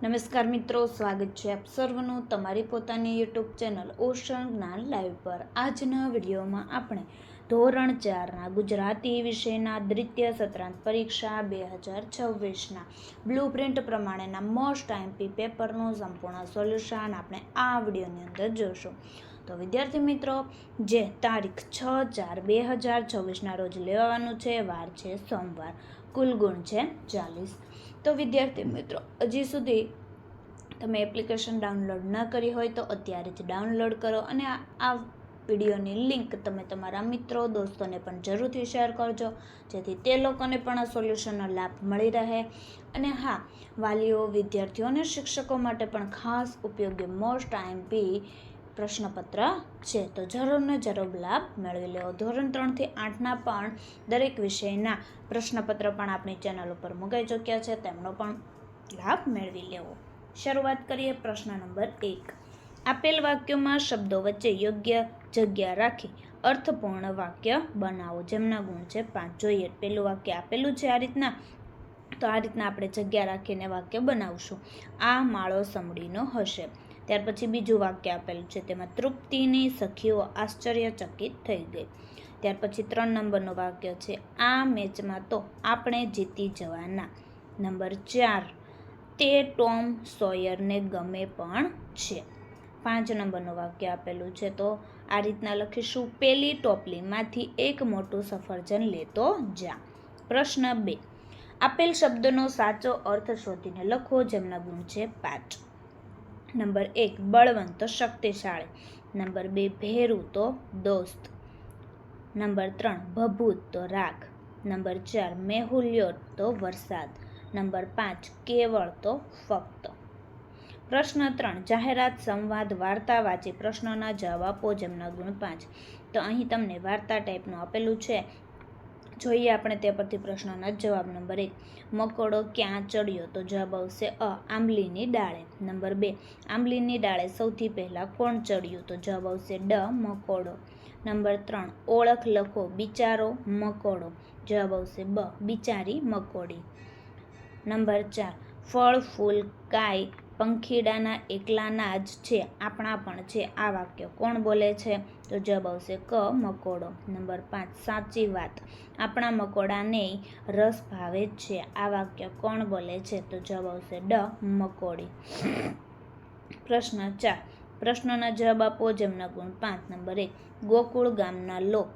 નમસ્કાર મિત્રો, સ્વાગત છે આપ સર્વનું તમારી પોતાની યુટ્યુબ ચેનલ ઓશન જ્ઞાન લાઈવ પર। આજના વિડીયોમાં આપણે ધોરણ 4ના ગુજરાતી વિષયના દ્વિતીય સત્રાંત પરીક્ષા 2026ના બ્લુપ્રિન્ટ પ્રમાણેના મોસ્ટ આઈએમપી પેપરનું સંપૂર્ણ સોલ્યુશન આપણે આ વિડીયોની અંદર જોશું। તો વિદ્યાર્થી મિત્રો, જે તારીખ 6/4/2026ના રોજ લેવાનું છે, વાર છે સોમવાર, કુલ ગુણ છે 40। તો વિદ્યાર્થી મિત્રો, હજી સુધી તમે એપ્લિકેશન ડાઉનલોડ ન કરી હોય તો અત્યારે જ ડાઉનલોડ કરો અને આ વિડીયોની લિંક તમે તમારા મિત્રો દોસ્તોને પણ જરૂરથી શેર કરજો, જેથી તે લોકોને પણ આ સોલ્યુશનનો લાભ મળી રહે। અને હા, વાલીઓ, વિદ્યાર્થીઓ અને શિક્ષકો માટે પણ ખાસ ઉપયોગી મોસ્ટ આઈએમપી પ્રશ્નપત્ર છે, તો જરૂર ને જરૂર લાભ મેળવી લેવો। ધોરણ 3થી 8ના પણ દરેક વિષયના પ્રશ્નપત્ર પણ આપણી ચેનલ ઉપર મુકાઈ ચૂક્યા છે, તેમનો પણ લાભ મેળવી લેવો। શરૂઆત કરીએ પ્રશ્ન નંબર 1। આપેલ વાક્યોમાં શબ્દો વચ્ચે યોગ્ય જગ્યા રાખી અર્થપૂર્ણ વાક્ય બનાવો, જેમના ગુણ છે 5। જોઈએ, પેલું વાક્ય આપેલું છે આ રીતના, તો આ રીતના આપણે જગ્યા રાખીને વાક્ય બનાવશું। આ માળો સમડીનો હશે। ત્યાર પછી બીજું વાક્ય આપેલું છે, તેમાં તૃપ્તિની સખીઓ આશ્ચર્યચકિત થઈ ગઈ। ત્યાર પછી 3 નંબરનું વાક્ય છે, આ મેચમાં તો આપણે જીતી જવાના। નંબર 4, તે ટોમ સોયરને ગમે પણ છે। 5 નંબરનું વાક્ય આપેલું છે, તો આ રીતના લખીશું, પેલી ટોપલીમાંથી એક મોટું સફરજન લેતો જા। પ્રશ્ન 2, આપેલ શબ્દનો સાચો અર્થ શોધીને લખો, જેમના ગુણ છે 5। નંબર 1, બળવંત તો શક્તિશાળી। નંબર 2, ભેરું તો દોસ્ત। નંબર 3, ભભૂત તો રાગ। નંબર 4, મેહુલ્યો તો વરસાદ। નંબર 5, કેવળ તો ફક્ત। પ્રશ્ન 3, જાહેરાત, સંવાદ, વાર્તા વાંચી પ્રશ્નોના જવાબ આપો, જેમના ગુણ 5। તો અહીં તમને વાર્તા ટાઈપનું આપેલું છે, જોઈએ આપણે તે પરથી પ્રશ્નોના જવાબ। નંબર 1, મકોડો ક્યાં ચડ્યો? તો જવાબ આવશે અ, આંબલીની ડાળે। નંબર 2, આંબલીની ડાળે સૌથી પહેલાં કોણ ચડ્યું? તો જવાબ આવશે ડ, મકોડો। નંબર 3, ઓળખ લખો, બિચારો મકોડો। જવાબ આવશે બ, બિચારી મકોડી। નંબર 4, ફળ, ફૂલ, કાય પંખીડાના એકલાના જ છે, આપણા પણ છે, આ વાક્ય કોણ બોલે છે? તો જવાબ આવશે ક, મકોડો। નંબર 5, સાચી વાત, આપણા મકોડાને રસ ભાવે જ છે, આ વાક્ય કોણ બોલે છે? તો જવાબ આવશે ડ, મકોડી। પ્રશ્ન 4, પ્રશ્નોના જવાબ આપો, જેમના ગુણ 5। નંબર 1, ગોકુળ ગામના લોકો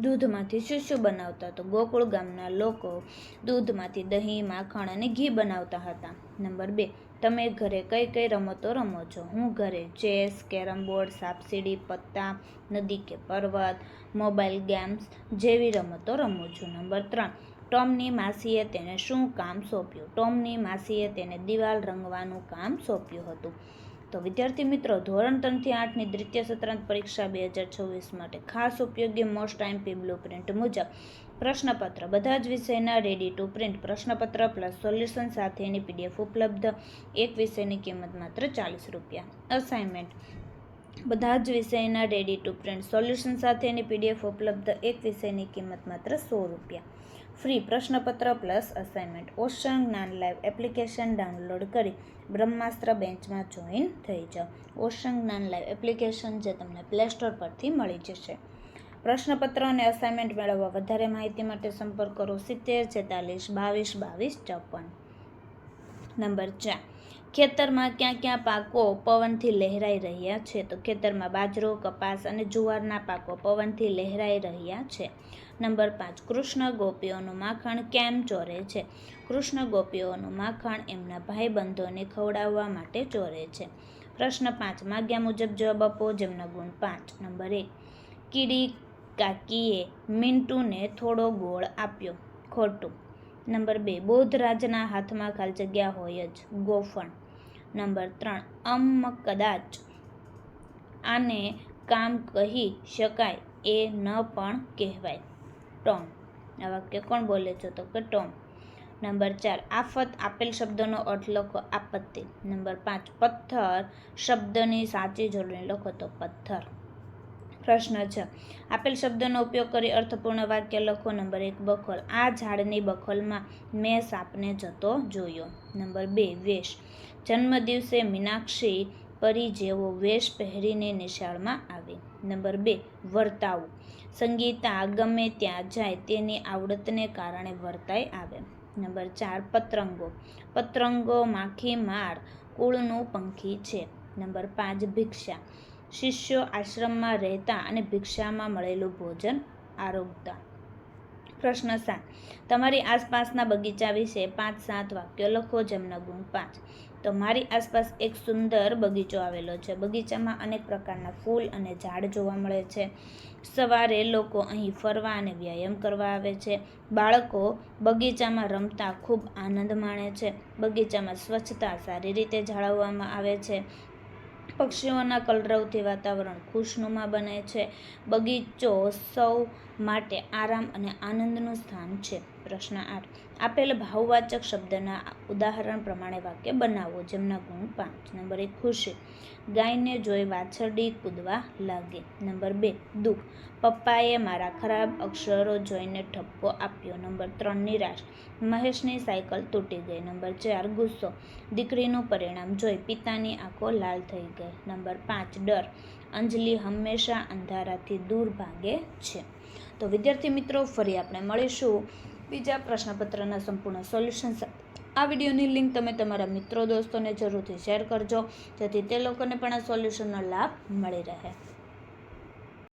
દૂધમાંથી શું બનાવતા? તો ગોકુળ ગામના લોકો દૂધમાંથી દહીં, માખણ અને ઘી બનાવતા હતા। નંબર 2, તમે ઘરે કઈ કઈ રમતો રમો છો? હું ઘરે ચેસ, કેરમ બોર્ડ, સાપસીડી, પત્તા, નદી કે પર્વત, મોબાઈલ ગેમ્સ જેવી રમતો રમું છું। નંબર 3, ટોમની માસીએ તેને શું કામ સોંપ્યું? ટોમની માસીએ તેને દિવાલ રંગવાનું કામ સોંપ્યું હતું। તો વિદ્યાર્થી મિત્રો, ધોરણ 3થી 8ની દ્વિતીય સત્રાંત પરીક્ષા 2026 માટે ખાસ ઉપયોગી મોસ્ટ આઈએમપી બ્લુપ્રિન્ટ મુજબ પ્રશ્નપત્ર બધા જ વિષયના રેડી ટુ પ્રિન્ટ પ્રશ્નપત્ર પ્લસ સોલ્યુશન સાથેની પીડીએફ ઉપલબ્ધ। એક વિષયની કિંમત માત્ર 40 રૂપિયા। અસાઇનમેન્ટ, બધા જ વિષયના રેડી ટુ પ્રિન્ટ સોલ્યુશન સાથેની પીડીએફ ઉપલબ્ધ। એક વિષયની કિંમત માત્ર 100 રૂપિયા। ફ્રી પ્રશ્નપત્ર પ્લસ અસાઇનમેન્ટ ઓશન જ્ઞાન લાઈવ એપ્લિકેશન ડાઉનલોડ કરી બ્રહ્માસ્ત્ર બેન્ચમાં જોઈન થઈ જાઓ। ઓશન જ્ઞાન લાઈવ એપ્લિકેશન જે તમને પ્લે સ્ટોર પરથી મળી જશે। પ્રશ્નપત્ર અને અસાઇનમેન્ટ મેળવવા વધારે માહિતી માટે સંપર્ક કરો 70 46 22 22 54। નંબર 4, ખેતરમાં ક્યાં ક્યાં પાકો પવનથી લહેરાઈ રહ્યા છે? તો ખેતરમાં બાજરો, કપાસ અને જુવારના પાકો પવનથી લહેરાઈ રહ્યા છે। નંબર 5, કૃષ્ણ ગોપીઓનું માખણ કેમ ચોરે છે? કૃષ્ણ ગોપીઓનું માખણ એમના ભાઈબંધોને ખવડાવવા માટે ચોરે છે। પ્રશ્ન 5, માગ્યા મુજબ જવાબ આપો, જેમના ગુણ 5। નંબર 1, કીડી કાકીએ મિન્ટુને થોડો ગોળ આપ્યો, ખોટું। નંબર 2, બોધરાજના હાથમાં ખાલી જગ્યા હોય જ, ગોફણ। નંબર 3, કદાચ આને કામ કહી શકાય એ ન પણ કહેવાય, ટોમ। આ વાક્ય કોણ બોલે છે? તો કે ટોમ। નંબર 4, આફત, આપેલ શબ્દનો અર્થ લખો, આપત્તિ। નંબર 5, પથ્થર શબ્દની સાચી જોડણી લખો, તો પથ્થર। પ્રશ્ન 6. આપેલ શબ્દનો ઉપયોગ કરી અર્થપૂર્ણ વાક્ય લખો. નંબર 1 બખોલ. આ ઝાડની બખોલમાં મેં સાપને જતો જોયો. નંબર 2 વેશ. જન્મદિવસે મીનાક્ષી પરી જેવો વેશ પહેરીને નિશાળમાં આવી. નંબર 2 વર્તાવું. સંગીતા ગમે ત્યાં જાય તેની આવડતને કારણે વર્તાઈ આવે. નંબર 4 પતરંગો. પતરંગો માખી માર કુળનું પંખી છે. નંબર 5 ભિક્ષા. શિષ્યો આશ્રમમાં રહેતા અને ભિક્ષામાં મળેલું ભોજન આરોગતા. પ્રશ્ન 7. તમારી આસપાસના બગીચા વિશે 5-7 વાક્યો લખો, જેમના ગુણ 5. તો મારી આસપાસ એક સુંદર બગીચો આવેલો છે. બગીચામાં અનેક પ્રકારના ફૂલ અને ઝાડ જોવા મળે છે. સવારે લોકો અહીં ફરવા અને વ્યાયામ કરવા આવે છે. બાળકો બગીચામાં રમતા ખૂબ આનંદ માણે છે. બગીચામાં સ્વચ્છતા સારી રીતે જાળવવામાં આવે છે. પક્ષીઓના કલરવથી વાતાવરણ ખુશનુમા બને છે. બગીચો સૌ માટે આરામ અને આનંદનું સ્થાન છે. પ્રશ્ન 8. આપેલ ભાવવાચક શબ્દના ઉદાહરણ પ્રમાણે વાક્ય બનાવો, જેમના ગુણ 5. નંબર 1 ખુશી. ગાયને જોઈ વાછરડી કૂદવા લાગી. નંબર 2 દુઃખ. પપ્પાએ મારા ખરાબ અક્ષરો જોઈને ઠપકો આપ્યો. નંબર 3 નિરાશ. મહેશની સાયકલ તૂટી ગઈ. નંબર 4 ગુસ્સો. દીકરીનું પરિણામ જોઈ પિતાની આંખો લાલ થઈ ગઈ. નંબર 5 ડર. અંજલિ હંમેશા અંધારાથી દૂર ભાગે છે. તો વિદ્યાર્થી મિત્રો, ફરી આપણે મળીશું બીજા પ્રશ્નપત્રના સંપૂર્ણ સોલ્યુશન સાથે. આ વિડીયોની લિંક તમે તમારા મિત્રો દોસ્તોને જરૂરથી શેર કરજો, જેથી તે લોકોને પણ આ સોલ્યુશનનો લાભ મળી રહે.